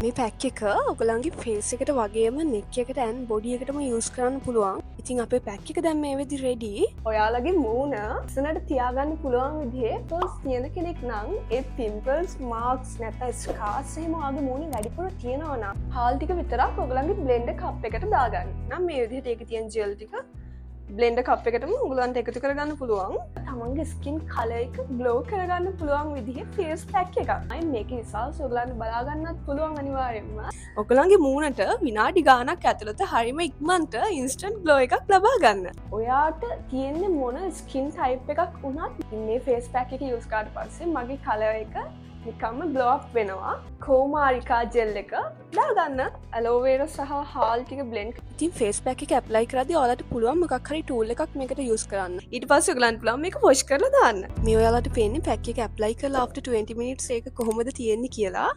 මේ පැක් එක ඔයගලන්ගේ ෆේස් එකට වගේම නෙක් එකට ඇන් බොඩි එකටම යූස් කරන්න පුළුවන්. ඉතින් අපේ පැක් එක දැන් මේ වෙදි රෙඩි. ඔයාලගේ මූණ ඉස්සනට තියාගන්න පුළුවන් විදිහේ පිම්පල්ස් තියෙන කෙනෙක් නම් ඒ පිම්පල්ස් මාර්ක්ස් නැත්නම් ස්කාර්ස් එහෙම වගේ මූණේ වැඩිපුර තියෙනවා නම් හාල් ටික විතරක් ඔයගලන්ගේ බ්ලෙන්ඩර් කප් එකට දාගන්න. නම් මේ විදිහට ඒකේ තියෙන ජෙල් ටික බ්ලෙන්ඩර් කප් එකටම ඔයගලන්ට එකතු කරගන්න පුළුවන්. තමන්ගේ ස්කින් කලර් එක ග්ලෝ කරගන්න පුළුවන් විදිහේ ෆේස් පැක් එකක්. අයින් මේකේ රිසල්ට්ස් ඔයගලන්ට බලා ගන්නත් පුළුවන් අනිවාර්යෙන්ම. ඔයගලන්ගේ මූණට විනාඩි ගාණක් ඇතුළත හරිම ඉක්මනට ඉන්ස්ටන්ට් ග්ලෝ එකක් ලබා ගන්න. ඔයාට තියෙන්නේ මොන ස්කින් ටයිප් එකක් වුණත් මේ ෆේස් පැක් එක යූස් කරාට පස්සේ මගේ කලර් එක නිකම්ම ග්ලෝ අප් වෙනවා. කෝමාරිකා ජෙල් එක දාගන්න. ඇලෝවේරා සහ හාල් ටික බ්ලෙන්ඩ්. ඉතින් ෆේස් පැක් එක ඇප්ලයි කරද්දී ඔයාලට පුළුවන් මොකක් හරි ටූල් එකක් මේකට යූස් කරන්න. ඊට පස්සේ ඔයගලන්ට පුළුවන් මේක වොෂ් කරලා දාන්න. මේ ඔයාලට පේන්නේ පැක් එක ඇප්ලයි කරලා after 20 minutes ඒක කොහොමද තියෙන්නේ කියලා.